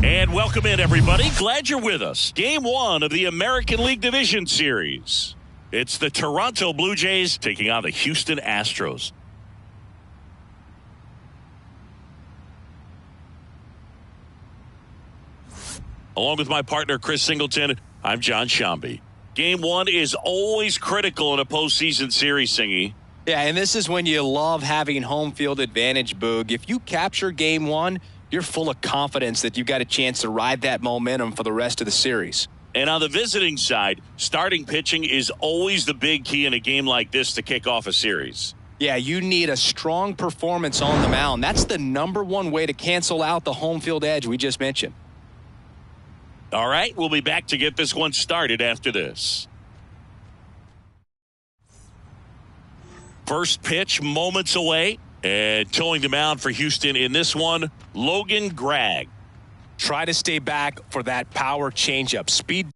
And welcome in, everybody. Glad you're with us. Game 1 of the American League Division Series. It's the Toronto Blue Jays taking on the Houston Astros. Along with my partner, Chris Singleton, I'm John Shambi. Game 1 is always critical in a postseason series, Singy. Yeah, and this is when you love having home field advantage, Boog. If you capture Game 1, you're full of confidence that you've got a chance to ride that momentum for the rest of the series. And on the visiting side, starting pitching is always the big key in a game like this to kick off a series. Yeah, you need a strong performance on the mound. That's the #1 way to cancel out the home field edge we just mentioned. All right, we'll be back to get this one started after this. First pitch moments away. And towing the mound for Houston in this one, Logan Gregg. Try to stay back for that power changeup. Speed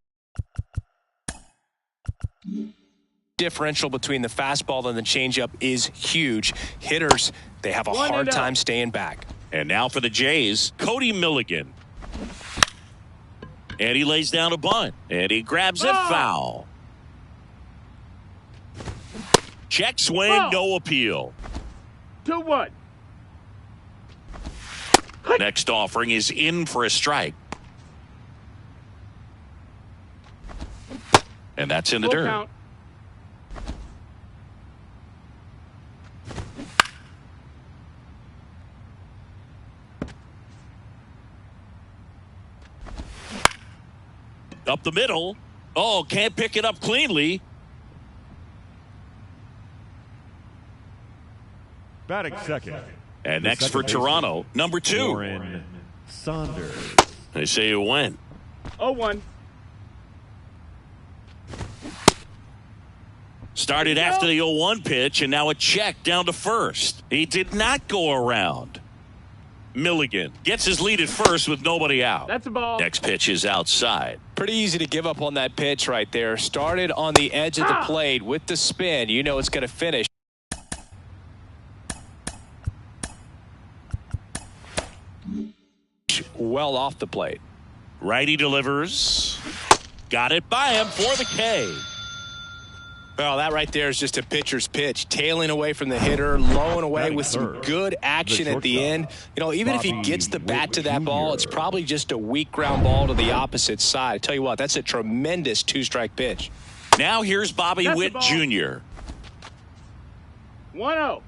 differential between the fastball and the changeup is huge. Hitters, they have a hard time staying back. And now for the Jays, Cody Milligan. And he lays down a bunt. And he grabs it foul. Check swing, no appeal. 2-1. Next offering is in for a strike. And that's in the dirt. Count. Up the middle. Oh, can't pick it up cleanly. Batting second. And next for Toronto, number 2. Warren Saunders. They say you win. 0-1. Started after the 0-1 pitch, and now a check down to first. He did not go around. Milligan gets his lead at first with nobody out. That's a ball. Next pitch is outside. Pretty easy to give up on that pitch right there. Started on the edge of the plate with the spin. You know it's going to finish. Well off the plate. Righty delivers. Got it by him for the K. Well, that right there is just a pitcher's pitch. Tailing away from the hitter, lowing away with some good action at the end. You know, even if he gets the bat to that ball, it's probably just a weak ground ball to the opposite side. I tell you what, that's a tremendous 2-strike pitch. Now here's Bobby Witt Jr. 1-0.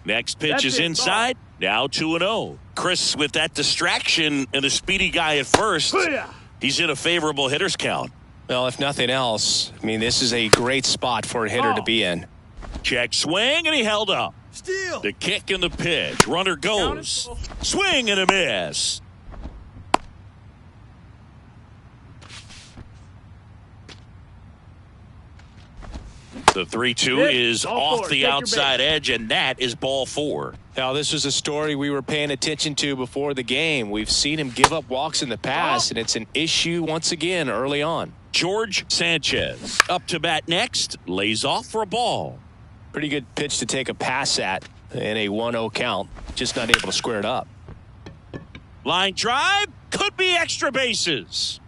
Next pitch is inside. Now 2-0. Chris, with that distraction and a speedy guy at first, he's in a favorable hitter's count. Well, if nothing else, I mean, this is a great spot for a hitter to be in. Check swing, and he held up. Steal. The kick and the pitch. Runner goes. Swing and a miss. The 3-2 is off the outside edge, and that is ball 4. Now, this was a story we were paying attention to before the game. We've seen him give up walks in the past, and it's an issue once again early on. George Sanchez up to bat next, lays off for a ball. Pretty good pitch to take a pass at. And a 1-0 count. Just not able to square it up. Line drive. Could be extra bases.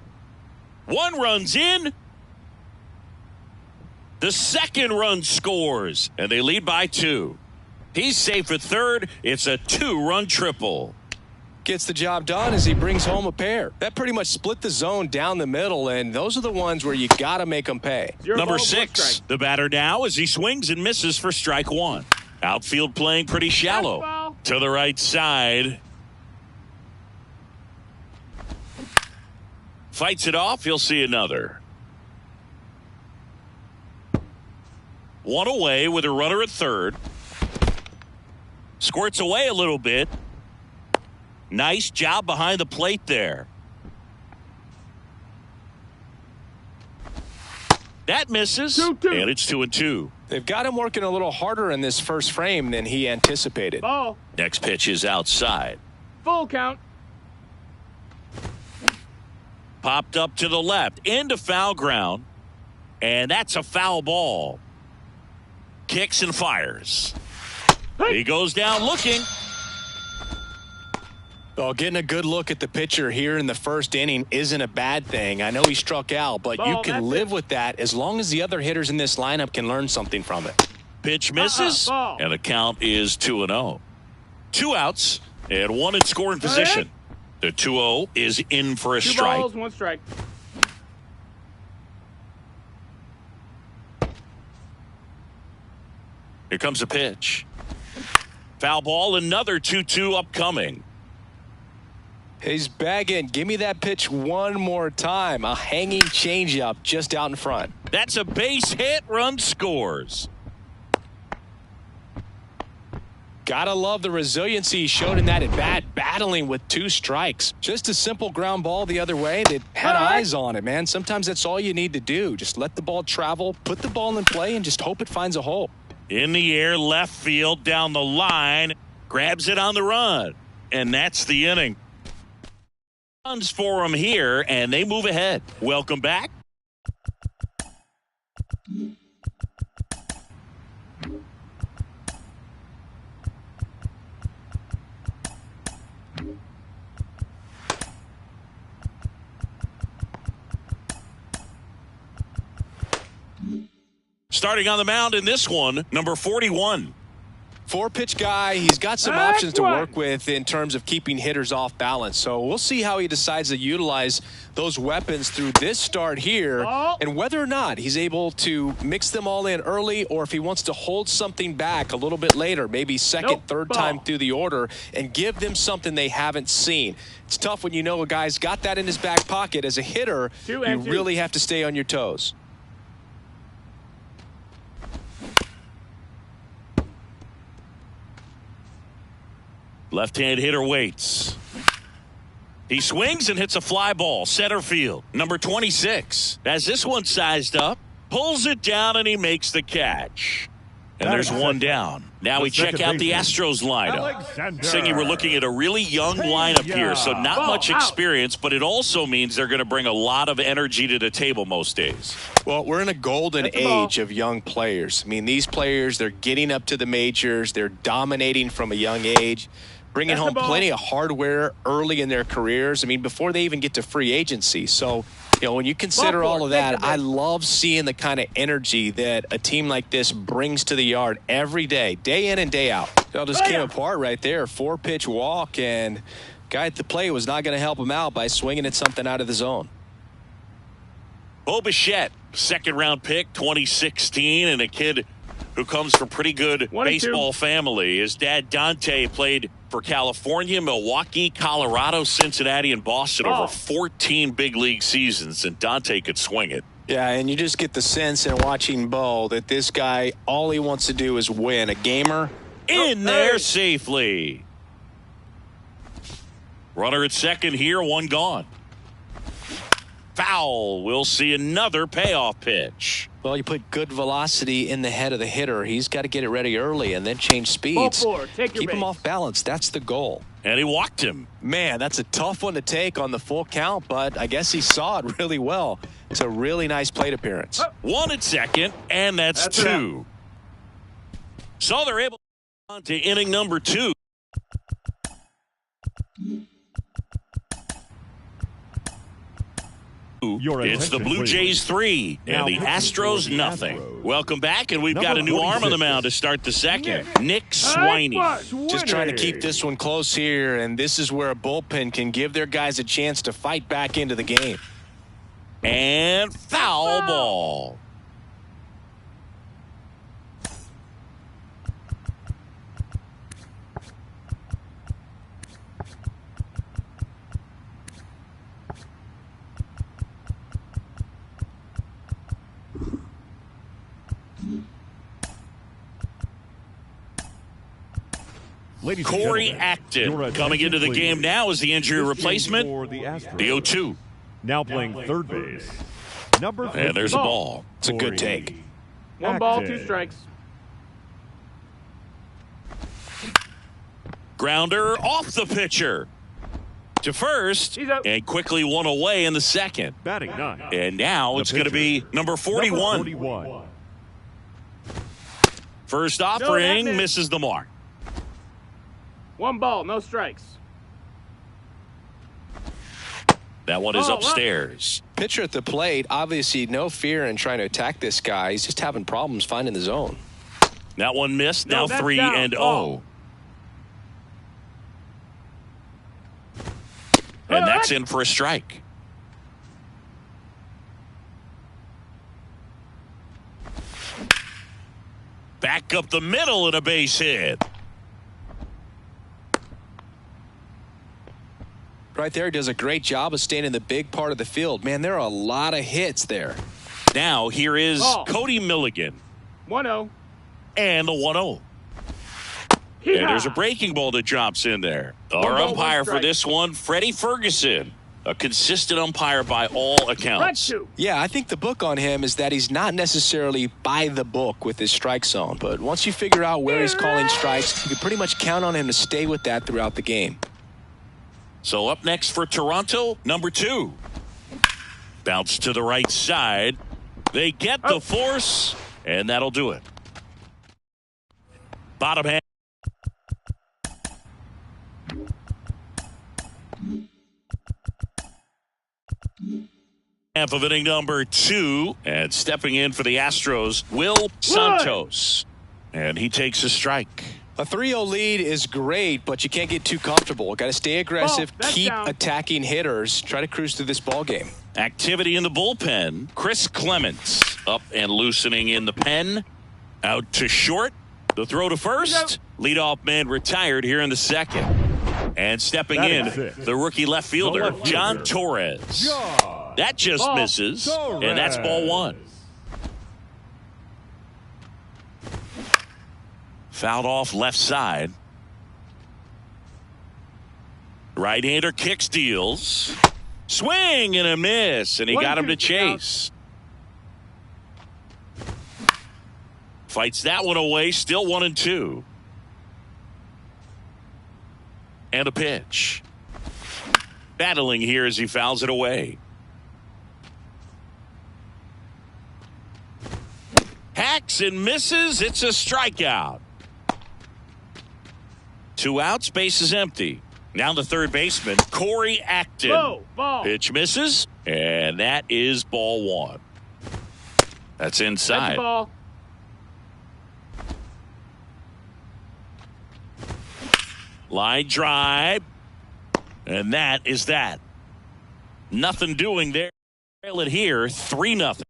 One run's in. The second run scores, and they lead by 2. He's safe at third. It's a 2-run triple. Gets the job done as he brings home a pair. That pretty much split the zone down the middle, and those are the ones where you got to make them pay. Number 6, the batter now as he swings and misses for strike 1. Outfield playing pretty shallow. To the right side. Fights it off. He'll see another. 1 away with a runner at third. Squirts away a little bit. Nice job behind the plate there. That misses. 2-2. And it's 2-2. They've got him working a little harder in this first frame than he anticipated. Ball. Next pitch is outside. Full count. Popped up to the left. Into foul ground. And that's a foul ball. Kicks and fires. He goes down looking. Well, getting a good look at the pitcher here in the first inning isn't a bad thing. I know he struck out, but you can live with that as long as the other hitters in this lineup can learn something from it. Pitch misses, and the count is 2-0. 2 outs and 1 in scoring position. The 2-0 is in for a 2 strike. balls, 1 strike. Here comes a pitch. Foul ball, another 2-2 upcoming. He's bagging. Give me that pitch one more time. A hanging changeup just out in front. That's a base hit. Run scores. Gotta love the resiliency he showed in that at bat, battling with 2 strikes. Just a simple ground ball the other way. They had eyes on it, man. Sometimes that's all you need to do. Just let the ball travel, put the ball in play, and just hope it finds a hole. In the air, left field, down the line. Grabs it on the run. And that's the inning. Runs for him here, and they move ahead. Welcome back. Starting on the mound in this one, number 41. 4-pitch guy. He's got some options to work with in terms of keeping hitters off balance. So we'll see how he decides to utilize those weapons through this start here and whether or not he's able to mix them all in early or if he wants to hold something back a little bit later, maybe second, third time through the order and give them something they haven't seen. It's tough when you know a guy's got that in his back pocket. As a hitter, you really have to stay on your toes. Left-hand hitter waits. He swings and hits a fly ball. Center field. Number 26. As this one sized up, pulls it down and he makes the catch. And there's one down. Now we check out the Astros lineup. Saying we're looking at a really young lineup here, so not much experience, but it also means they're going to bring a lot of energy to the table most days. Well, we're in a golden age of young players. I mean, these players, they're getting up to the majors. They're dominating from a young age, bringing home plenty of hardware early in their careers. I mean, before they even get to free agency. So, you know, when you consider all of that, I love seeing the kind of energy that a team like this brings to the yard every day, day in and day out. It all just came apart right there. 4-pitch walk, and guy at the plate was not going to help him out by swinging at something out of the zone. Bo Bichette, second-round pick, 2016, and a kid who comes from pretty good baseball family. His dad, Dante, played for California, Milwaukee, Colorado, Cincinnati, and Boston over 14 big league seasons, and Dante could swing it. Yeah, and you just get the sense in watching Bo that this guy, all he wants to do is win. A gamer. In there safely. Runner at second here, one gone. Foul. We'll see another payoff pitch. Well, you put good velocity in the head of the hitter. He's got to get it ready early and then change speeds. Keep him off balance. That's the goal. And he walked him. Man, that's a tough one to take on the full count, but I guess he saw it really well. It's a really nice plate appearance. One at second, and that's 2. So they're able On to inning number 2. It's the Blue Jays 3 and the Astros nothing. Welcome back, and we've got a new arm on the mound to start the second. Nick Swiney. Just trying to keep this one close here, and this is where a bullpen can give their guys a chance to fight back into the game. And foul ball. Corey Acton coming into the game now as the injury replacement. The 0-2. Now playing third base. Number 50. And there's a ball. It's a good take. 1 ball, 2 strikes. Grounder off the pitcher to first, and quickly one away in the second. Batting 9. And now it's going to be number 41. First offering misses the mark. 1 ball, no strikes. That one is upstairs. Pitcher at the plate, obviously no fear in trying to attack this guy. He's just having problems finding the zone. That one missed. Now 3-0. And that's in for a strike. Back up the middle and a base hit. Right there, he does a great job of staying in the big part of the field. Man, there are a lot of hits there. Now here is Cody Milligan. 1-0. And the 1-0. And there's a breaking ball that drops in there. Our umpire for this one, Freddie Ferguson. A consistent umpire by all accounts. Yeah, I think the book on him is that he's not necessarily by the book with his strike zone. But once you figure out where he's calling strikes, you can pretty much count on him to stay with that throughout the game. So up next for Toronto, number 2. Bounce to the right side. They get the force, and that'll do it. Bottom half. Half of inning number 2, and stepping in for the Astros, Will Santos. And he takes a strike. A 3-0 lead is great, but you can't get too comfortable. Got to stay aggressive, keep attacking hitters, try to cruise through this ball game. Activity in the bullpen. Chris Clements up and loosening in the pen. Out to short. The throw to first. Leadoff man retired here in the second. And stepping in, the rookie left fielder, John Torres. That just misses, and that's ball 1. Fouled off left side. Right-hander kick steals. Swing and a miss, and he got him to chase. Fights that one away, still 1-2. And a pitch. Battling here as he fouls it away. Hacks and misses. It's a strikeout. 2 outs, base is empty. Now the third baseman, Corey Acton. Pitch misses, and that is ball 1. That's inside. Ball. Line drive, and that is that. Nothing doing there. Trail it here, 3-0.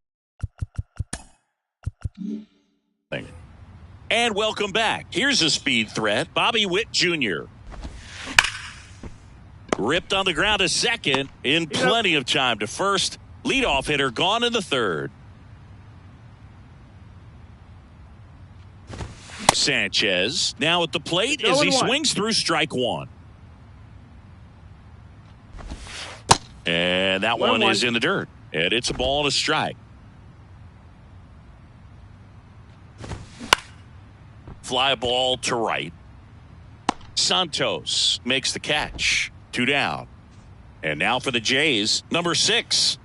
And welcome back. Here's a speed threat, Bobby Witt Jr. Ripped on the ground to second in plenty of time to first. Leadoff hitter gone in the third. Sanchez now at the plate as he swings through strike 1. And that one is in the dirt. And it's a ball and a strike. Fly ball to right. Santos makes the catch. 2 down. And now for the Jays, number 6.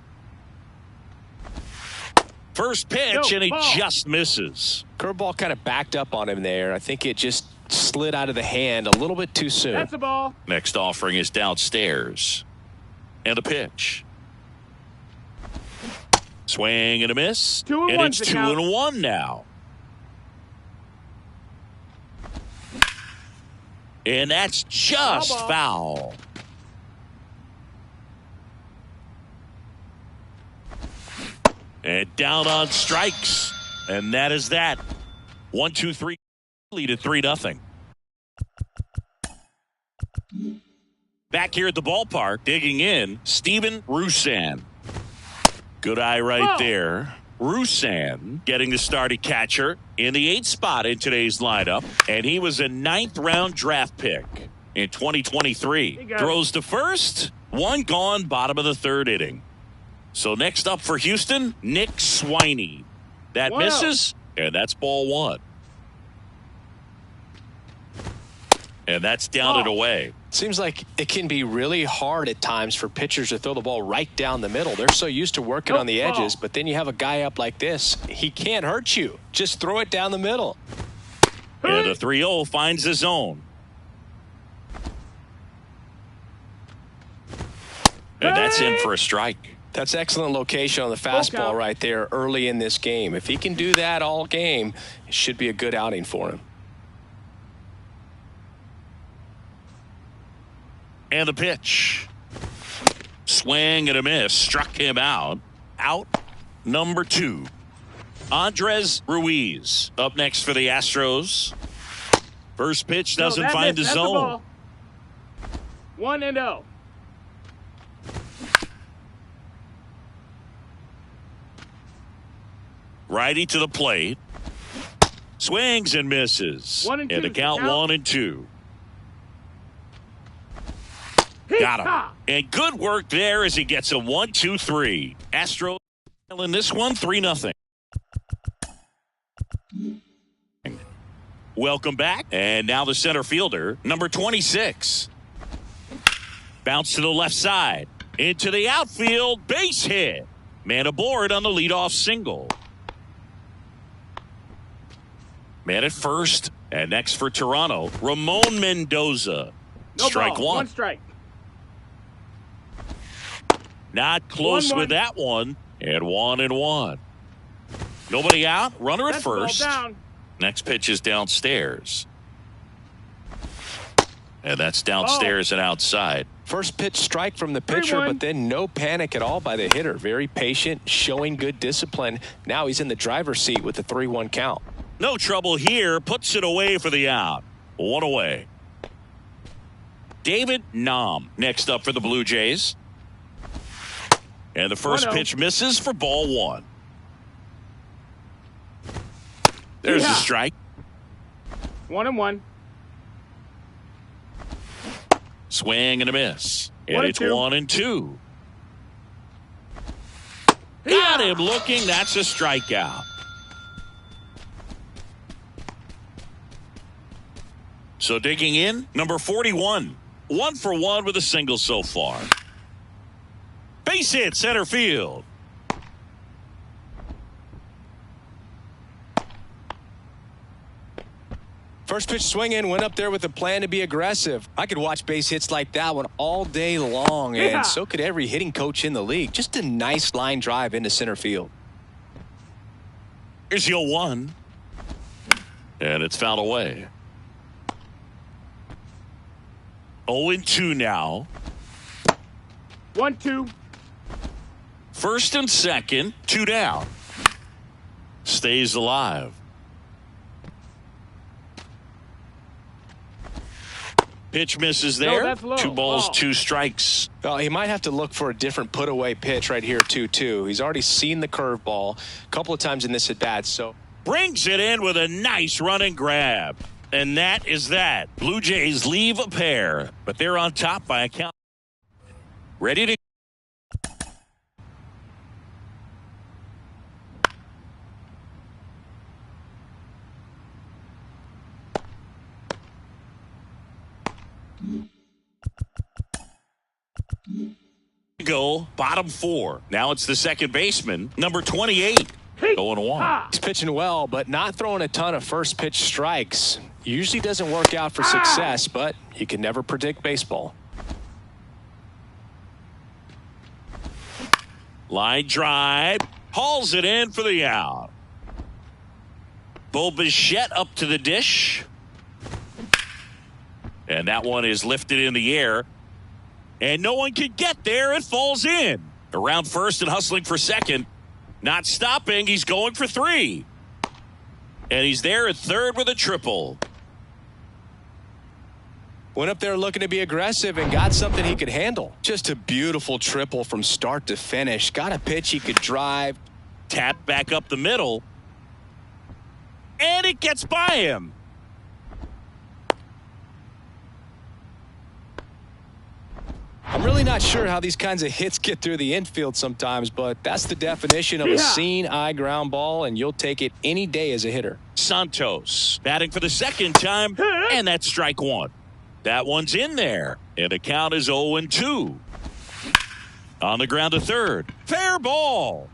First pitch, and he just misses. Curveball kind of backed up on him there. I think it just slid out of the hand a little bit too soon. That's a ball. Next offering is downstairs. And a pitch. Swing and a miss. 2-1 and it's 2-1 now. And that's just foul. And down on strikes. And that is that. 1-2-3. Lead at 3-0. Back here at the ballpark, digging in, Steven Rusan. Good eye right there. Rusan getting the start at catcher in the 8th spot in today's lineup. And he was a 9th round draft pick in 2023. Throws to first. One gone, bottom of the 3rd inning. So next up for Houston, Nick Swiney. That misses, and that's ball 1. And that's down and away. Seems like it can be really hard at times for pitchers to throw the ball right down the middle. They're so used to working on the edges, but then you have a guy up like this. He can't hurt you. Just throw it down the middle. And the 3-0 finds the zone. And that's in for a strike. That's excellent location on the fastball right there early in this game. If he can do that all game, it should be a good outing for him. And the pitch. Swing and a miss. Struck him out. Out number 2. Andres Ruiz up next for the Astros. First pitch doesn't find the zone. 1-0. Righty to the plate. Swings and misses. 1-2. And the count 1-2. Got him. And good work there as he gets a 1-2-3. Astros in this one 3-0. Welcome back. And now the center fielder, number 26. Bounce to the left side. Into the outfield. Base hit. Man aboard on the leadoff single. Man at first. And next for Toronto, Ramon Mendoza. Strike 1. 1 strike. Not close with that one. And 1-1. Nobody out. Runner at first. Next pitch is downstairs. And that's downstairs and outside. First pitch strike from the pitcher, but then no panic at all by the hitter. Very patient, showing good discipline. Now he's in the driver's seat with the 3-1 count. No trouble here. Puts it away for the out. 1 away. David Nam next up for the Blue Jays. And the first pitch misses for ball 1. There's the strike. 1-1. Swing and a miss. And it's 1-2. Got him looking. That's a strikeout. So digging in, number 41. 1 for 1 with a single so far. Base hit, center field. First pitch swinging, went up there with a plan to be aggressive. I could watch base hits like that one all day long, and so could every hitting coach in the league. Just a nice line drive into center field. Here's your 1. And it's fouled away. 0-2 now. 1-2. First and second, 2 down. Stays alive. Pitch misses there. 2 balls, 2 strikes. Well, he might have to look for a different put-away pitch right here, 2-2. He's already seen the curveball a couple of times in this at-bat. So brings it in with a nice running grab. And that is that. Blue Jays leave a pair, but they're on top by a count. Ready to go. Bottom 4. Now it's the second baseman, number 28. Going 1. He's pitching well, but not throwing a ton of first pitch strikes. Usually doesn't work out for success, but you can never predict baseball. Line drive. Hauls it in for the out. Bo Bichette up to the dish. And that one is lifted in the air. And no one can get there. It falls in. Around first and hustling for second. Not stopping. He's going for 3. And he's there at third with a triple. Went up there looking to be aggressive and got something he could handle. Just a beautiful triple from start to finish. Got a pitch he could drive. Tap back up the middle. And it gets by him. I'm really not sure how these kinds of hits get through the infield sometimes, but that's the definition of a seen eye ground ball, and you'll take it any day as a hitter. Santos batting for the second time, and that's strike 1. That one's in there, and the count is 0-2. On the ground to third. Fair ball.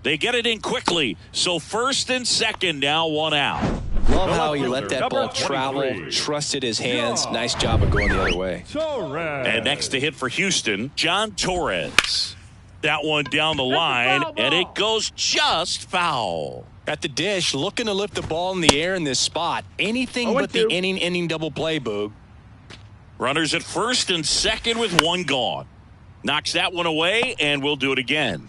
They get it in quickly, so first and second now 1 out. Love how he let that ball travel, trusted his hands. Nice job of going the other way. And next to hit for Houston, John Torres. That one down the line, and it goes just foul. At the dish, looking to lift the ball in the air in this spot. Anything but the inning double play, Boog. Runners at first and second with 1 gone. Knocks that one away, and we'll do it again.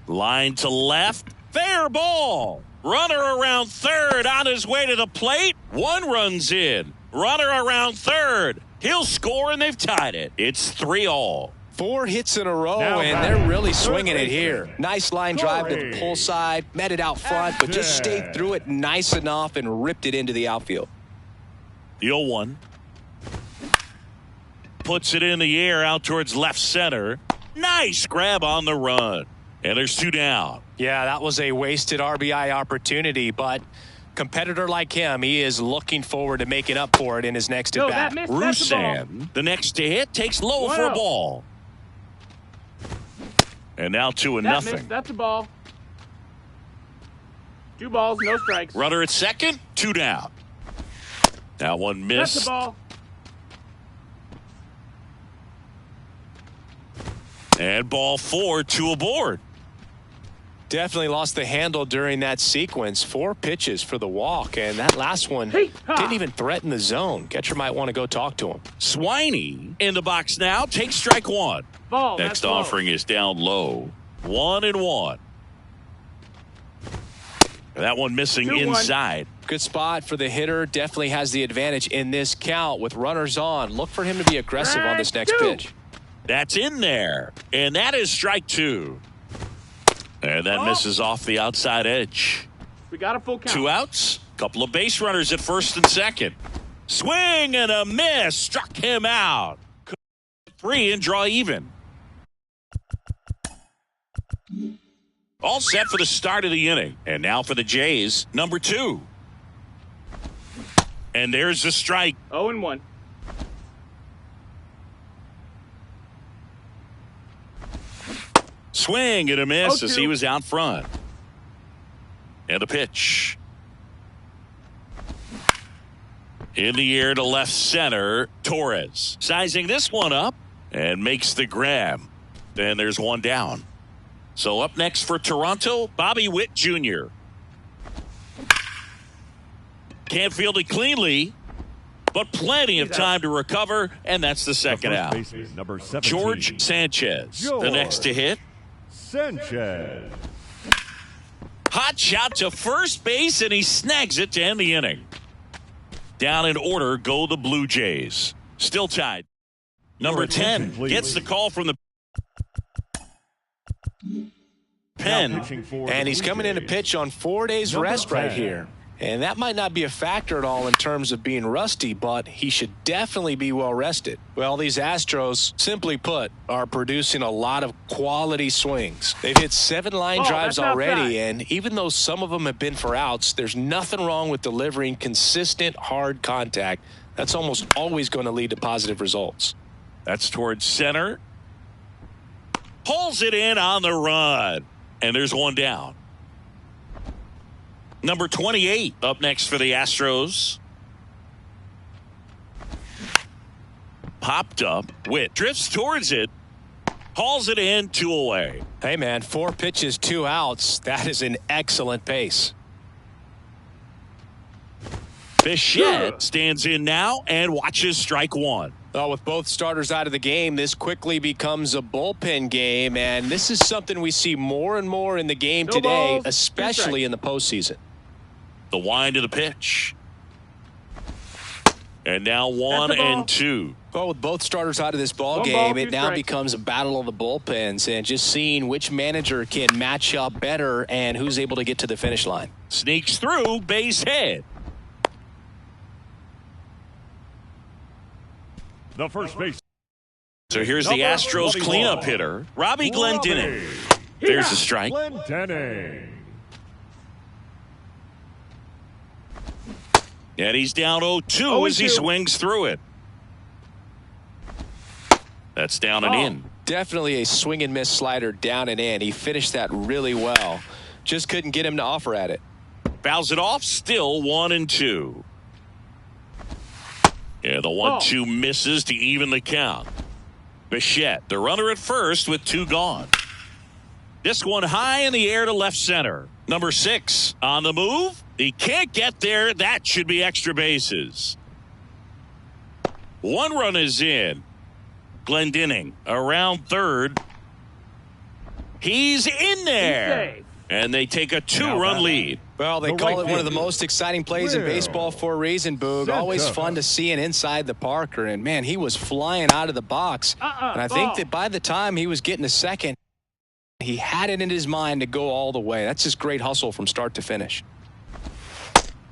Line to left. Fair ball. Runner around third on his way to the plate. 1 runs in. Runner around third. He'll score, and they've tied it. It's 3-all. 4 hits in a row, and they're really swinging it here. Nice line drive to the pull side. Met it out front, but just stayed through it nice enough and ripped it into the outfield. The 0-1. Puts it in the air out towards left center. Nice grab on the run. And there's 2 down. Yeah, that was a wasted RBI opportunity, but competitor like him, he is looking forward to making up for it in his next at-bat. Rusan, the next to hit, takes low for a ball. And now 2-0. That's a ball. 2 balls, no strikes. Runner at second, 2 down. That one missed. That's a ball. And ball 4, 2 aboard. Definitely lost the handle during that sequence. 4 pitches for the walk, and that last one didn't even threaten the zone. Catcher might want to go talk to him. Swiney in the box now. Takes strike 1. Ball, next offering is down low. 1-1. That one missing 2-1. inside. Good spot for the hitter. Definitely has the advantage in this count with runners on. Look for him to be aggressive on this next pitch. That's in there. And that is strike 2. And that misses off the outside edge. We got a full count. 2 outs. Couple of base runners at first and second. Swing and a miss. Struck him out. 3 and draw even. All set for the start of the inning. And now for the Jays, number 2. And there's the strike. 0-1. Swing and a miss as he was out front. And a pitch. In the air to left center, Torres. Sizing this one up and makes the grab. Then there's 1 down. So up next for Toronto, Bobby Witt Jr. Can't field it cleanly, but plenty of time to recover, and that's the second out. Number 17, George Sanchez, the next to hit. Sanchez. Hot shot to first base, and he snags it to end the inning. Down in order go the Blue Jays. Still tied. Number 10 gets the call from the pen. And he's coming in to pitch on 4 days rest right here. And that might not be a factor at all in terms of being rusty, but he should definitely be well rested. Well, these Astros, simply put, are producing a lot of quality swings. They've hit 7 line drives already, and even though some of them have been for outs, there's nothing wrong with delivering consistent, hard contact. That's almost always going to lead to positive results. That's towards center. Pulls it in on the run. And there's one down. Number 28 up next for the Astros. Popped up. Witt drifts towards it. Hauls it in, 2 away. Hey, man, 4 pitches, 2 outs. That is an excellent pace. Bichette stands in now and watches strike 1. Well, with both starters out of the game, this quickly becomes a bullpen game, and this is something we see more and more in the game No today, balls, especially in the postseason. The wind of the pitch. And now 1 and 2. Well, with both starters out of this ball One game, ball, it two now strikes. becomes a battle of the bullpens and just seeing which manager can match up better and who's able to get to the finish line. Sneaks through, base hit. The first base. So here's the Astros cleanup hitter, Robbie Glendening. There's a strike. Glendening. And he's down 0-2 as he 0-2. swings through it. That's down and in. Definitely a swing and miss slider down and in. He finished that really well. Just couldn't get him to offer at it. Fouls it off, still 1 and 2. Yeah, the 1-2 misses to even the count. Bichette, the runner at first with 2 gone. This one high in the air to left center. Number 6 on the move. He can't get there. That should be extra bases. 1 run is in. Glendening around third. He's in there. safe. And they take a 2-run lead. Well, they The call right it one of the fielder, most exciting plays in Will baseball for a reason, Boog. Always Center. fun to see an inside the Parker. And, man, he was flying out of the box. And I think ball. that by the time he was getting to second, he had it in his mind to go all the way. That's just great hustle from start to finish.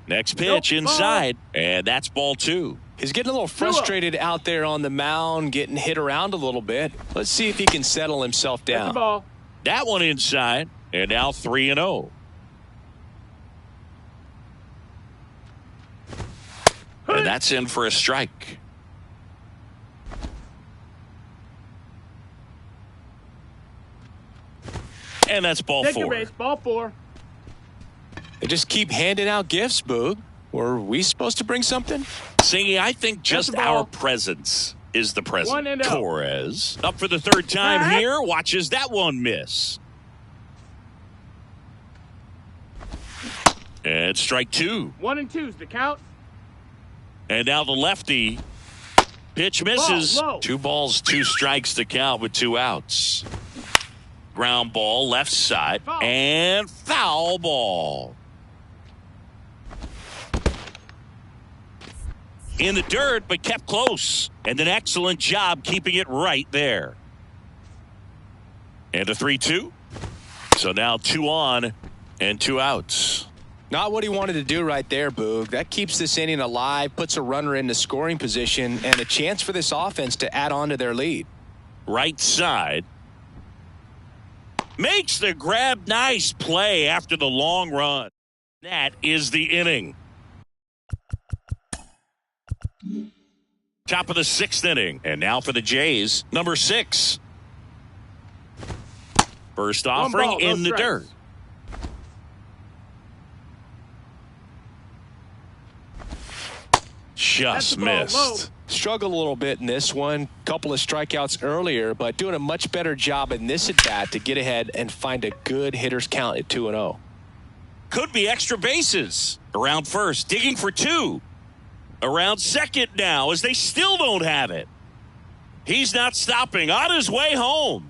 Next pitch Nope, inside. And that's ball 2. He's getting a little frustrated out there on the mound, getting hit around a little bit. Let's see if he can settle himself That's the down. ball. That one inside. And now 3-0. And that's in for a strike. And that's ball Take your 4. base. Ball 4. They just keep handing out gifts, Boog. Were we supposed to bring something? Singy, I think just the ball. our presence is the present. 1 and 0. Torres up for the 3rd time Back. here. Watches that one miss. And strike 2. 1 and 2's the count. And now the lefty. Pitch misses. Ball low. 2 balls, 2 strikes to count with 2 outs. Ground ball left side. Foul. And foul ball. In the dirt, but kept close. And an excellent job keeping it right there. And a 3-2. So now 2 on and 2 outs. Not what he wanted to do right there, Boog. That keeps this inning alive, puts a runner into scoring position, and a chance for this offense to add on to their lead. Right side. Makes the grab. Nice play after the long run. That is the inning. Top of the 6th inning. And now for the Jays, number 6. First offering ball, no in the strikes. dirt. That's Just the ball, low. missed. Struggled a little bit in this one. Couple of strikeouts earlier, but doing a much better job in this at-bat to get ahead and find a good hitter's count at 2-0. Could be extra bases. Around first, digging for 2. Around second now as they still don't have it. He's not stopping. On his way home.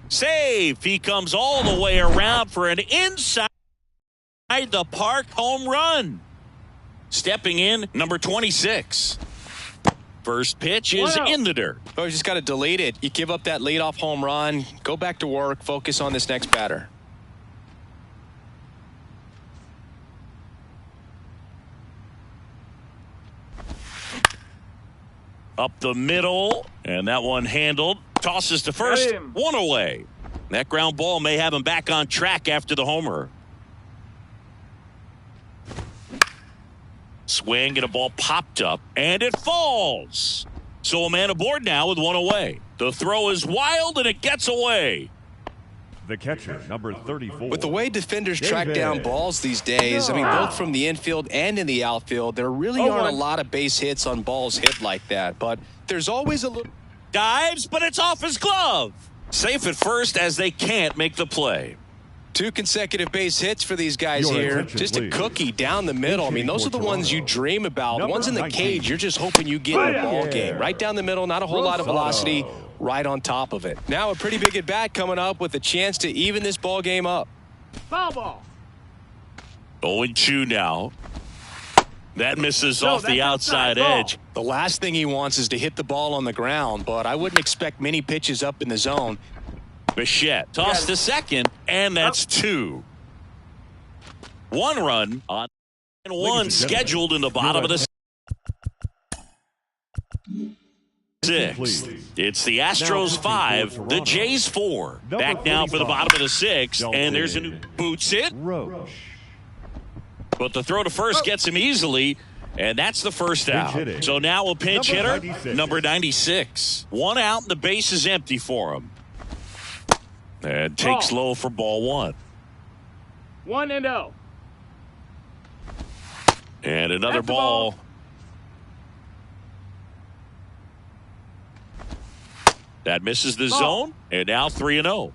Safe. He comes all the way around for an inside the park home run. Stepping in, number 26. First pitch is Wow. in the dirt. Oh, you just got to delete it. You give up that leadoff home run, go back to work, focus on this next batter. Up the middle, and that one handled. Tosses to first, Got him. 1 away. That ground ball may have him back on track after the homer. Swing and a ball popped up, and it falls. So a man aboard now with 1 away. The throw is wild, and it gets away. The catcher, number 34. With the way defenders track down balls these days, I mean, both from the infield and in the outfield, there really aren't a lot of base hits on balls hit like that. But there's always a little... Dives, but it's off his glove. Safe at first as they can't make the play. 2 consecutive base hits for these guys here. Just a cookie down the middle. I mean, those are the ones you dream about. The ones in the cage, you're just hoping you get in the ball game. Right down the middle, not a whole lot of velocity, right on top of it. Now a pretty big at-bat coming up with a chance to even this ball game up. Foul ball. 0-2 now. That misses off the outside edge. The last thing he wants is to hit the ball on the ground, but I wouldn't expect many pitches up in the zone. Bichette tossed to second, and that's 2. 1 run on and 1 scheduled in the bottom of the 6th. It's the Astros 5, the Jays 4. Back now for the bottom of the 6th, and there's a new boots it. But the throw to first gets him easily, and that's the first out. So now a pinch hitter, number 96. 1 out, and the base is empty for him. And takes low for ball 1. 1-0. And another ball. That misses the zone, and now 3-0.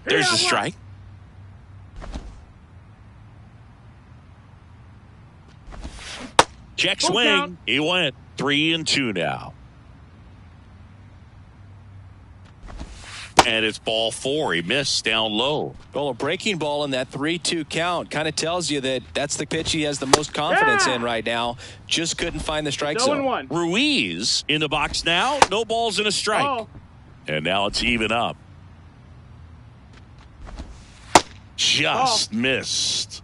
There's the strike. Check swing. He went 3-2 now. And it's ball 4. He missed down low. Well, a breaking ball in that 3-2 count kind of tells you that that's the pitch he has the most confidence in right now. Just couldn't find the strike zone. Ruiz in the box now. No balls and a strike. And now it's even up. Just missed.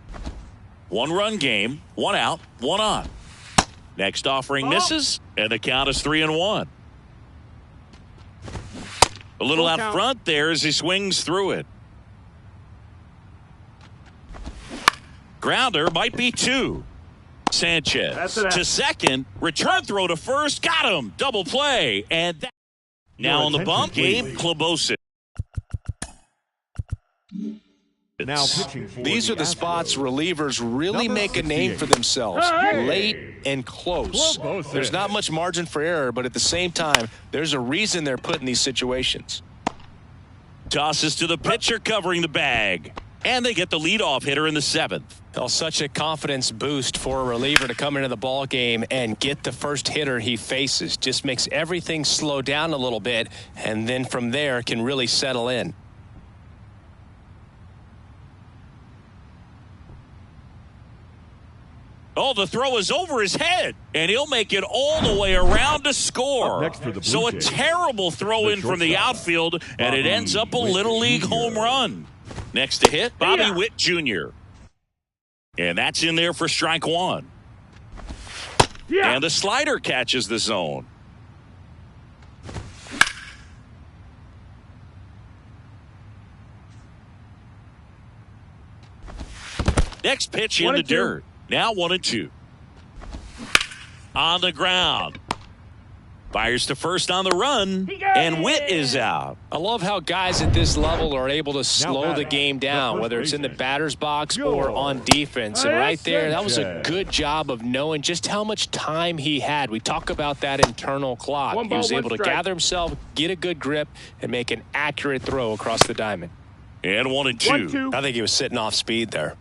1-run game. 1 out. 1 on. Next offering misses. And the count is 3-1. A little out front there as he swings through it. Grounder might be 2. Sanchez to second. Return throw to first. Got him. Double play. And that now on the bump, Gabe Klobosin. Now pitching for These are the spots relievers really make a name for themselves. Late and close. There's not much margin for error, but at the same time, there's a reason they're put in these situations. Tosses to the pitcher covering the bag. And they get the leadoff hitter in the 7th. Well, such a confidence boost for a reliever to come into the ball game and get the first hitter he faces. Just makes everything slow down a little bit, and then from there can really settle in. Oh, the throw is over his head, and he'll make it all the way around to score. So a terrible throw in from the outfield, and it ends up a Little League home run. Next to hit, Bobby Witt Jr. And that's in there for strike 1. And the slider catches the zone. Next pitch in the dirt. Now 1-2. On the ground. Fires to first on the run, and Witt is out. I love how guys at this level are able to slow the game down, whether it's in the batter's box or on defense. And right there, that was a good job of knowing just how much time he had. We talk about that internal clock. He was able to gather himself, get a good grip, and make an accurate throw across the diamond. And 1-2. I think he was sitting off speed there.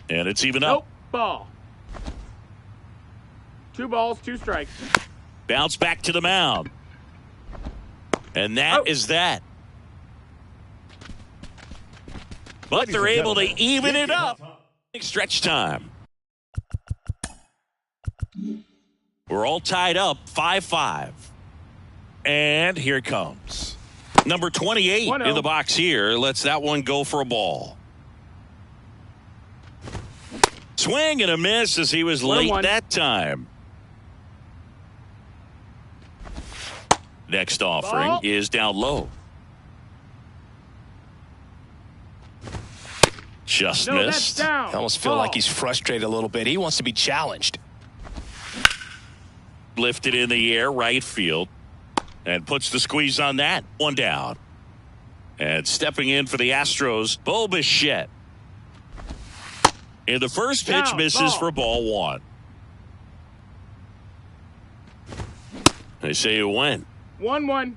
And it's even up. Ball. 2 balls, 2 strikes. Bounce back to the mound. And that is that. But they're able to even it up. Stretch time. We're all tied up 5-5. And here it comes. Number 28 in the box here lets that one go for a ball. Swing and a miss as he was late that time. Next offering is down low. Just No, that's missed. down. I almost feel Ball. like he's frustrated a little bit. He wants to be challenged. Lifted in the air, right field. And puts the squeeze on that. One down. And stepping in for the Astros, Bo Bichette. And the first pitch Down, misses ball. for ball one. They say you win. 1-1.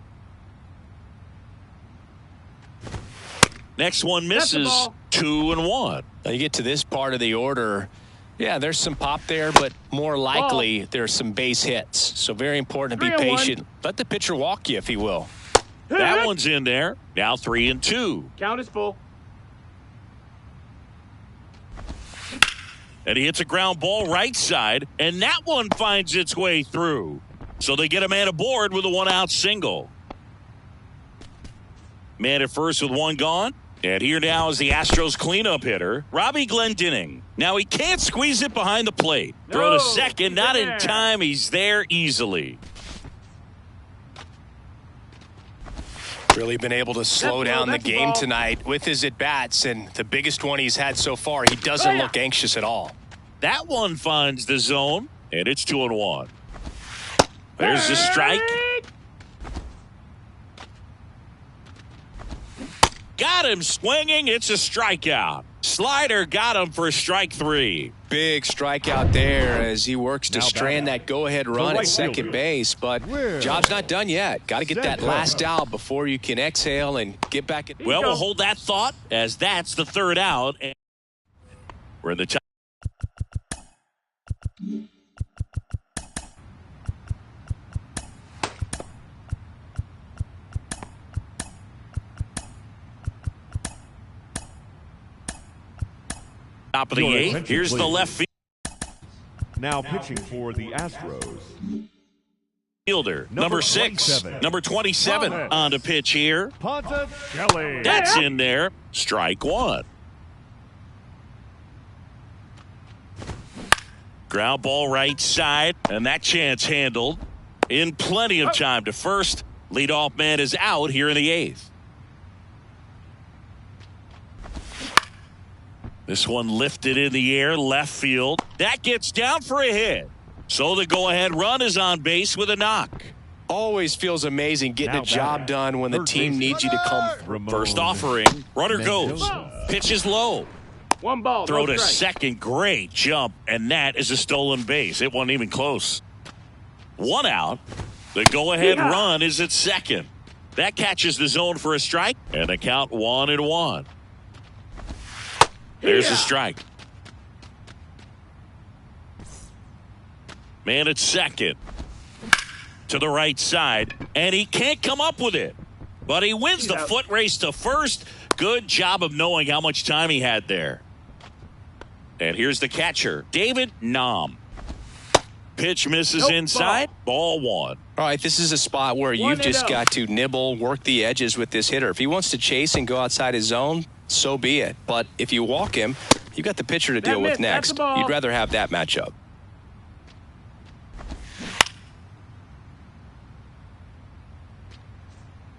Next one That's the misses. ball. 2-1. Now you get to this part of the order. Yeah, there's some pop there, but more likely there's some base hits. So very important to be 3-1. patient. Let the pitcher walk you if he will. That one's in there. Now 3-2. Count is full. And he hits a ground ball right side, and that one finds its way through. So they get a man aboard with a one-out single. Man at first with one gone. And here now is the Astros cleanup hitter, Robbie Glendinning. Now he can't squeeze it behind the plate. Throw to No, second, not in there. time. He's there easily. Really been able to slow That's down the the game ball. tonight with his at-bats, and the biggest one he's had so far. He doesn't look anxious at all. That one finds the zone, and it's 2-1. There's the strike. Got him swinging. It's a strikeout. Slider got him for strike 3. Big strikeout there as he works to Now strand back. that go-ahead run right at second fielder. base, but Will job's not done yet. Got to get that Center. last out before you can exhale and get back in. Well, we'll hold that thought as that's the third out. And we're in the top. Top of the Your eighth. attention, Here's the please. left Now pitching for the Astros, fielder. Number 6. 27. Number 27 Thomas. on the pitch here. Ponticelli. That's in there. Strike 1. Ground ball right side, and that chance handled in plenty of time to first. Leadoff man is out here in the 8th. This one lifted in the air, left field. That gets down for a hit. So the go-ahead run is on base with a knock. Always feels amazing getting Now a job batting. done when the Third team baseman. needs you to come. Ramon First offering, runner goes. Mendoza. Pitches low. 1 ball. Throw no to strike. second, great jump, and that is a stolen base. It wasn't even close. 1 out. The go-ahead Yeah. run is at second. That catches the zone for a strike, and the count 1-1. There's Yeah. a strike. Man at second. To the right side, and he can't come up with it. But he wins the Yeah. foot race to first. Good job of knowing how much time he had there. And here's the catcher, David Nam. Pitch misses Nope, inside. Ball 1. All right, this is a spot where you've just 1-0. got to nibble, work the edges with this hitter. If he wants to chase and go outside his zone, so be it. But if you walk him, you've got the pitcher to deal with missed. That's next. the ball. You'd rather have that matchup.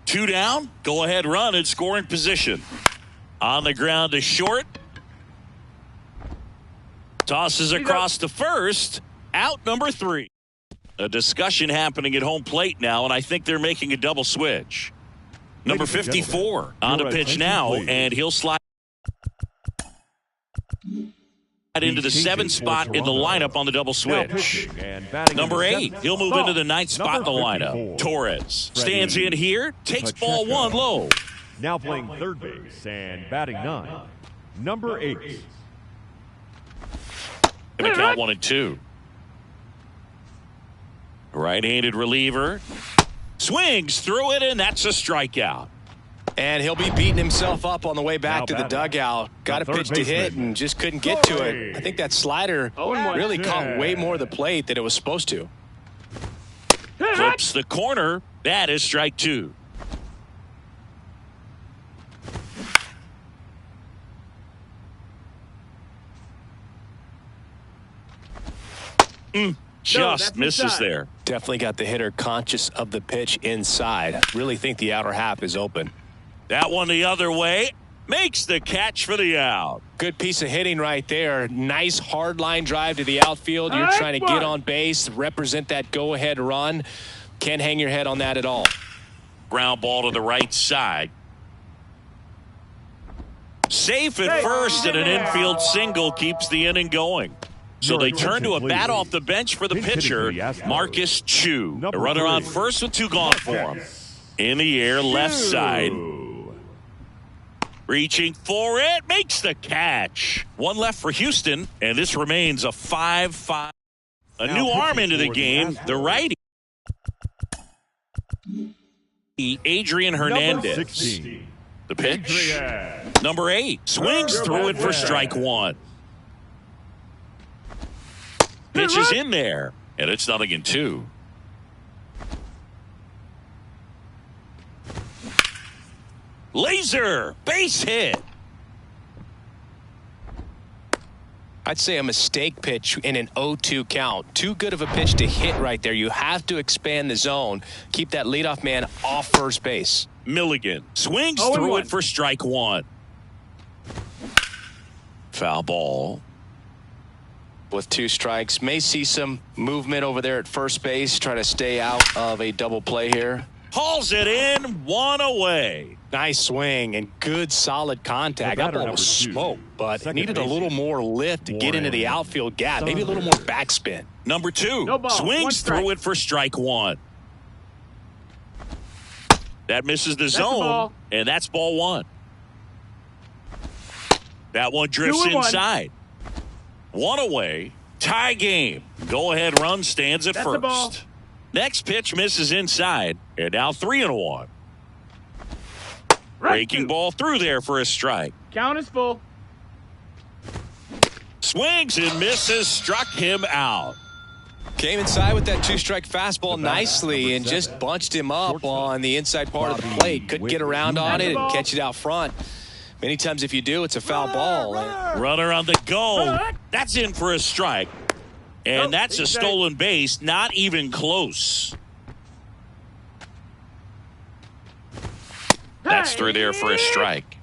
Two down. Go ahead run in scoring position. On the ground to short. Tosses across to first. Out number 3. A discussion happening at home plate now, and I think they're making a double switch. Number Ladies and 54 gentlemen, on the your pitch attention, now, please. and he'll slide into the 7th spot in the lineup on the double Now switch. pitching and batting in Number the 8, 7th he'll move spot, into the 9th spot in the number lineup. 54, Torres Freddie stands in here, takes ball Pacheco. 1 low. Now playing third base and batting 9, number 8. Gonna count 1 and 2. Right-handed reliever swings through it, and that's a strikeout. And he'll be beating himself up on the way back Now to the batting. dugout. Got a The third pitch to hit baseman. and just couldn't get to it. I think that slider 0-1. really caught way more of the plate than it was supposed to. Clips the corner. That is strike 2. Just that's misses inside. there. Definitely got the hitter conscious of the pitch inside. Really think the outer half is open. That one the other way. makes the catch for the out. Good piece of hitting right there. Nice hard line drive to the outfield. You're trying to get on base, represent that go-ahead run. Can't hang your head on that at all. Ground ball to the right side. Safe at first, and an infield single keeps the inning going. So they turn to a bat off the bench for the pitcher, Marcus Chu. A runner on first with 2 gone for him. In the air, left side. Reaching for it, makes the catch. 1 left for Houston, and this remains a 5-5. A new arm into the game, the righty. Adrian Hernandez. The pitch. Number 8 swings through it for strike 1. Pitch is in there, and it's 0-2. Laser base hit. I'd say a mistake pitch in an 0-2 count. Too good of a pitch to hit right there. You have to expand the zone. Keep that leadoff man off first base. Milligan swings through it for strike 1. Foul ball. With 2 strikes, may see some movement over there at first base. Try to stay out of a double play here. Hauls it in, 1 away. Nice swing and good solid contact. That ball was smoked, but it needed a little more lift to get into the outfield gap. Maybe a little more backspin. Number 2 swings through it for strike 1. That misses the zone, and that's ball 1. That one drifts inside. 1 away. Tie game. Go-ahead run stands at first. Next pitch misses inside, and now 3-1. Breaking ball through there for a strike. Count is full. Swings and misses, struck him out. Came inside with that 2-strike fastball nicely and just bunched him up on the inside part of the plate. Couldn't get around on it and catch it out front. Many times if you do, it's a foul ball. Runner on the go. That's in for a strike. And that's a stolen base, not even close. That's through there for a strike.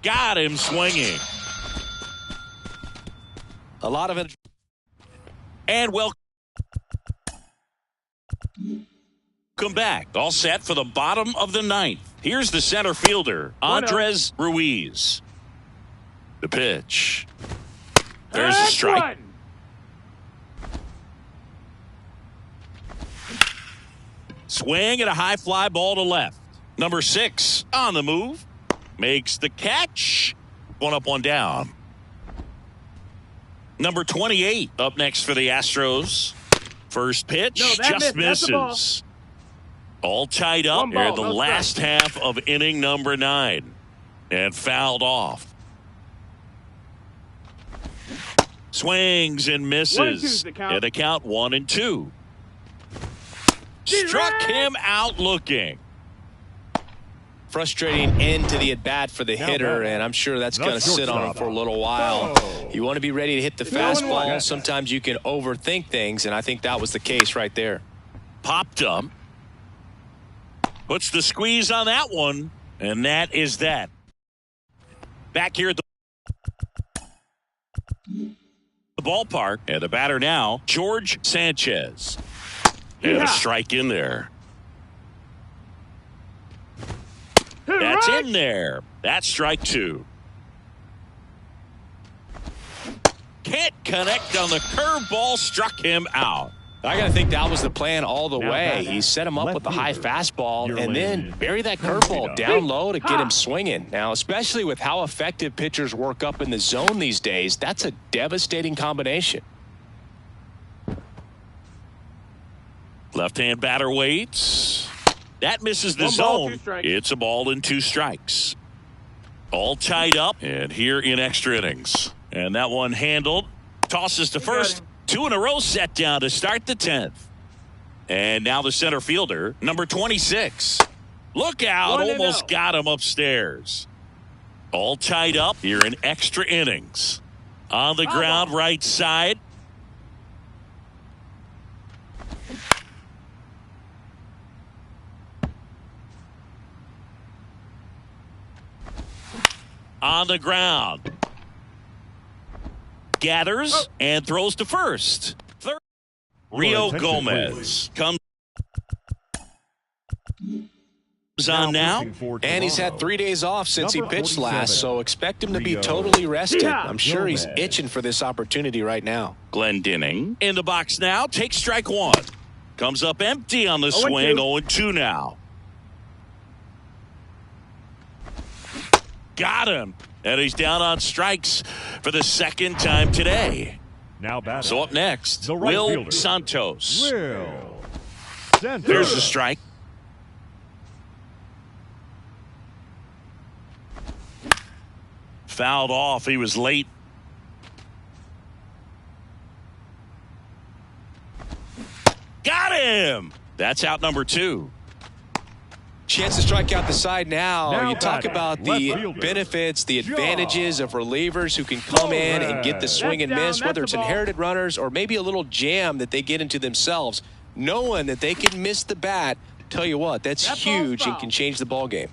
Got him swinging. A lot of it. And welcome back. All set for the bottom of the 9th. Here's the center fielder, Andres Ruiz. The pitch. There's a strike. Swing and a high fly ball to left. Number 6 on the move. Makes the catch. 1 up, 1 down. Number 28 up next for the Astros. First pitch just misses. All tied up here the last half of inning number 9. And fouled off. Swings and misses. And the count 1-2. Struck him out looking. Frustrating end to the at-bat for the hitter, and I'm sure that's going to sit on him for a little while. You want to be ready to hit the fastball. Sometimes you can overthink things, and I think that was the case right there. Popped up. Puts the squeeze on that one, and that is that. Back here at the ballpark, and the batter now, George Sanchez. And a strike in there. That's in there. That's strike 2. Can't connect on the curveball, struck him out. I got to think that was the plan all the way. He set him up with the high fastball and then bury that curveball down low to get him swinging. Now, especially with how effective pitchers work up in the zone these days, that's a devastating combination. Left-hand batter waits. That misses the zone. It's a ball and 2 strikes. All tied up and here in extra innings. And that one handled. Tosses to first. 2 in a row set down to start the 10th. And now the center fielder, number 26. Look out, almost got him upstairs. All tied up here in extra innings. On the ground, right side. On the ground. Gathers and throws to first. Third. Rio Gomez comes on now. And he's had 3 days off since he pitched last, so expect him to be totally rested. I'm sure he's itching for this opportunity right now. Glendinning in the box now. Takes strike one. Comes up empty on the swing. 0-2 now. Got him. And he's down on strikes for the second time today. Now batting. So up next, the right Will fielder, Santos. Will Santos. There's the strike. Fouled off. He was late. Got him. That's out number 2. Chance to strike out the side now. You talk batting, about left the fielder, benefits, the advantages of relievers who can come in and get the swing and miss, whether it's inherited runners or maybe a little jam that they get into themselves. Knowing that they can miss the bat, tell you what, that's huge and can change the ball game.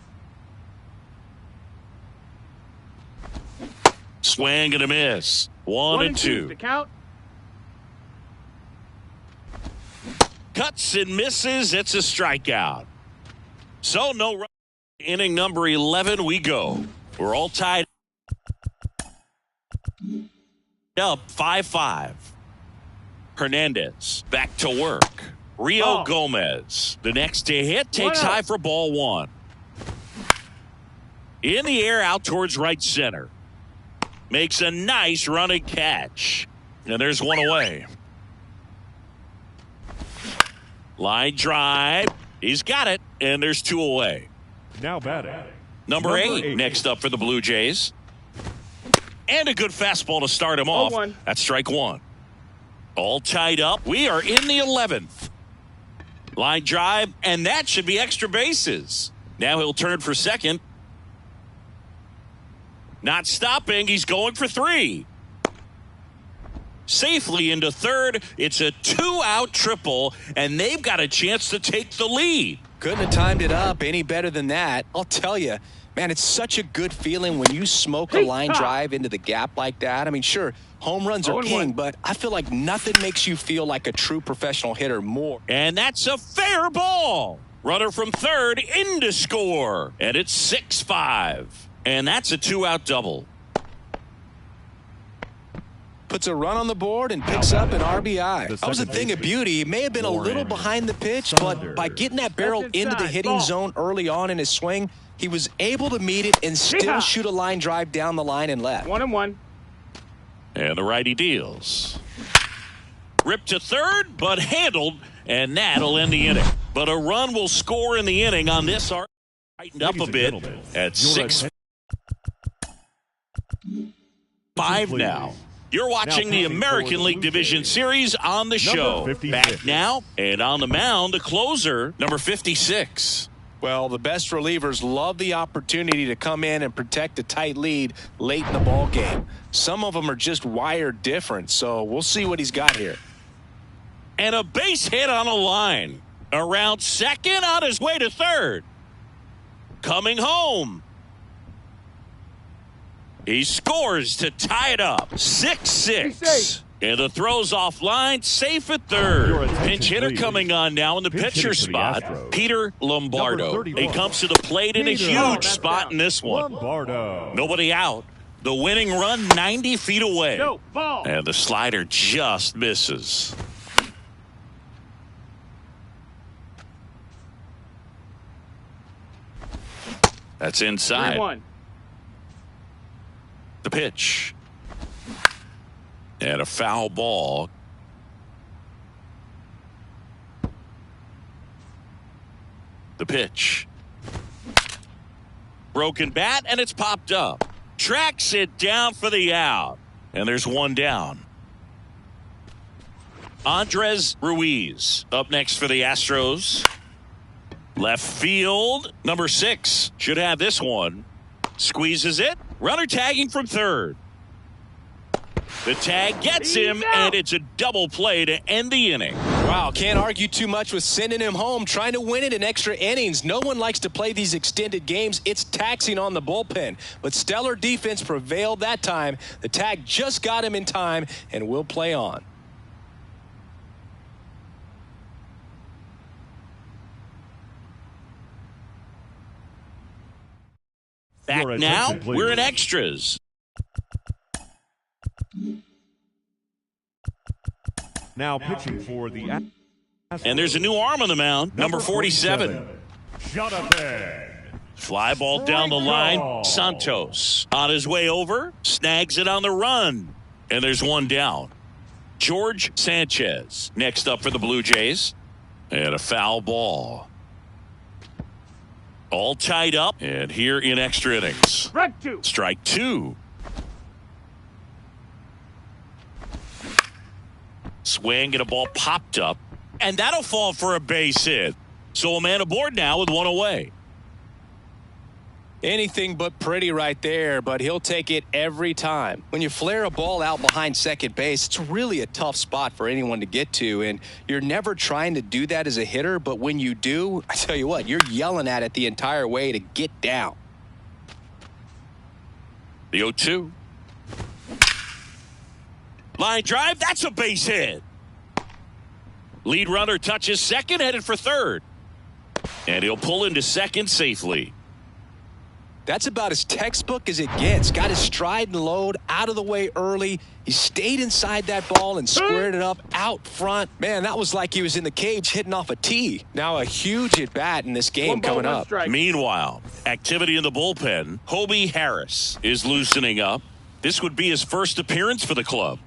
Swing and a miss. 1-2. The count. Cuts and misses. It's a strikeout. So no run. Inning number 11 we go. We're all tied up 5-5. Hernandez back to work. Rio Gomez, the next to hit, takes high for ball 1. In the air out towards right center. Makes a nice running catch. And there's one away. Line drive. He's got it. And there's 2 away. Now batting. Number 8 next up for the Blue Jays. And a good fastball to start him off. 0-1. That's strike 1. All tied up. We are in the 11th. Line drive. And that should be extra bases. Now he'll turn for second. Not stopping. He's going for 3. Safely into third. It's a 2-out triple, and they've got a chance to take the lead. Couldn't have timed it up any better than that. I'll tell you, man, it's such a good feeling when you smoke a line drive into the gap like that. I mean, sure, home runs are king, but I feel like nothing makes you feel like a true professional hitter more. And that's a fair ball. Runner from third in to score, and it's 6-5. And that's a 2-out double. Puts a run on the board and picks up an RBI. That was a thing of beauty. He may have been a little behind the pitch, but by getting that barrel into the hitting zone early on in his swing, he was able to meet it and still shoot a line drive down the line and left. 1-1. And the righty deals. Ripped to third, but handled, and that'll end the inning. But a run will score in the inning on this. Tightened up a bit at 6-5 now. You're watching the American League Division Series on the show. Back now, and on the mound, the closer, number 56. Well, the best relievers love the opportunity to come in and protect a tight lead late in the ball game. Some of them are just wired different, so we'll see what he's got here. And a base hit on a line. Around second, on his way to third. Coming home. He scores to tie it up. 6-6. And the throw's offline, safe at third. Pinch hitter coming on now in the pitcher spot, Peter Lombardo. He comes to the plate in a huge spot in this one. Nobody out. The winning run 90 feet away. And the slider just misses. That's inside. 3-1. The pitch. And a foul ball. The pitch. Broken bat, and it's popped up. Tracks it down for the out. And there's one down. Andres Ruiz up next for the Astros. Left field, number 6. Should have this one. Squeezes it. Runner tagging from third. The tag gets him, and it's a double play to end the inning. Wow, can't argue too much with sending him home, trying to win it in extra innings. No one likes to play these extended games. It's taxing on the bullpen. But stellar defense prevailed that time. The tag just got him in time, and will play on. Back now, we're in extras. Now pitching for the And there's a new arm on the mound, number 47. Jonathan. Fly ball down the line. Santos on his way over, snags it on the run. And there's one down. George Sanchez next up for the Blue Jays. And a foul ball. All tied up, and here in extra innings. Strike two. Strike two. Swing and a ball popped up, and that'll fall for a base hit. So a man aboard now with one away. Anything but pretty right there, but he'll take it every time. When you flare a ball out behind second base, it's really a tough spot for anyone to get to, and you're never trying to do that as a hitter, but when you do, I tell you what, you're yelling at it the entire way to get down. The 0-2. Line drive, that's a base hit. Lead runner touches second, headed for third. And he'll pull into second safely. That's about as textbook as it gets. Got his stride and load out of the way early. He stayed inside that ball and squared it up out front. Man, that was like he was in the cage hitting off a tee. Now a huge at bat in this game coming up. Meanwhile, activity in the bullpen. Hobie Harris is loosening up. This would be his first appearance for the club.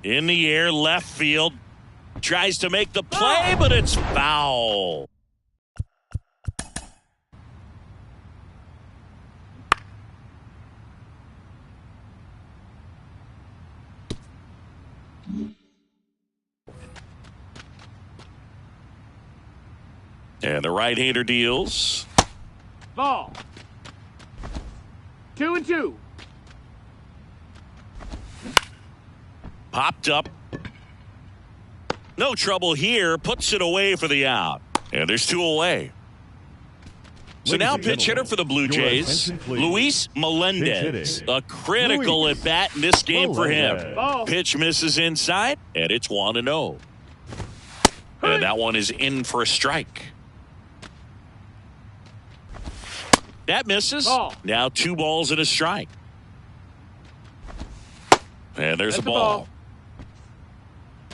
In the air, left field. Tries to make the play, but it's foul. And the right-hander deals. Ball. 2-2. Popped up. No trouble here. Puts it away for the out. And there's two away. So now pitch hitter for the Blue Jays, Luis Melendez. A critical at bat in this game for him. Pitch misses inside, and it's 1-0. And that one is in for a strike. That misses. Now 2 balls and a strike. And there's a ball.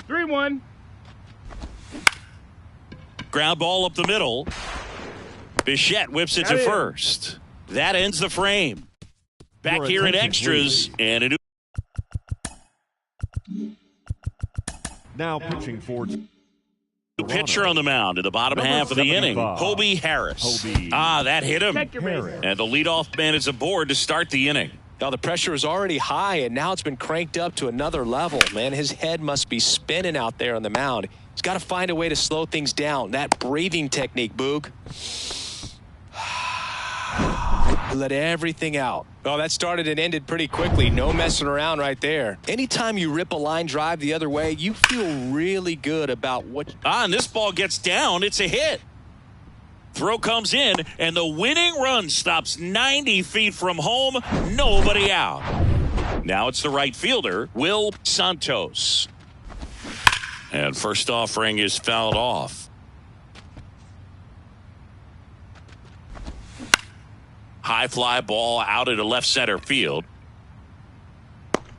3-1. Ground ball up the middle. Bichette whips it to first. That ends the frame. Back here in extras, and a new. Now pitching for the pitcher on the mound in the bottom half of the inning, Hobie Harris. That hit him. And the leadoff man is aboard to start the inning. Now the pressure is already high, and now it's been cranked up to another level. Man, his head must be spinning out there on the mound. He's got to find a way to slow things down. That breathing technique, Boog. Let everything out. Oh, that started and ended pretty quickly. No messing around right there. Anytime you rip a line drive the other way, you feel really good about what. And this ball gets down. It's a hit. Throw comes in, and the winning run stops 90 feet from home. Nobody out. Now it's the right fielder, Will Santos. And first offering is fouled off. High fly ball out into left center field.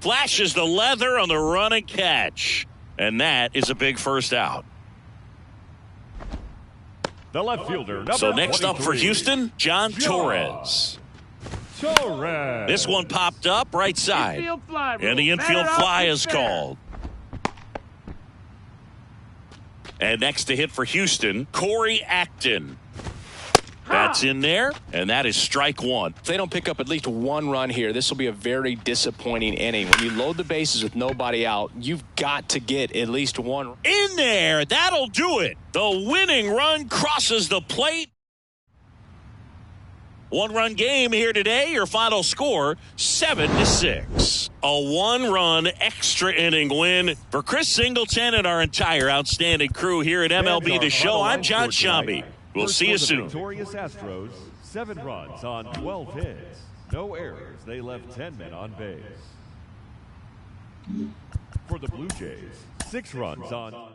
Flashes the leather on the run and catch. And that is a big first out. the left fielder. So next up for Houston, John Torres. This one popped up right side. And the infield fly is called. And next to hit for Houston, Corey Acton. That's in there, and that is strike one. If they don't pick up at least one run here, this will be a very disappointing inning. When you load the bases with nobody out, you've got to get at least one. In there, that'll do it. The winning run crosses the plate. One-run game here today. Your final score, 7-6. A one-run extra inning win for Chris Singleton and our entire outstanding crew here at MLB The Show. I'm John Shambi. We'll see you soon. Victorious Astros, 7 runs on 12 hits. No errors. They left 10 men on base. For the Blue Jays, 6 runs on...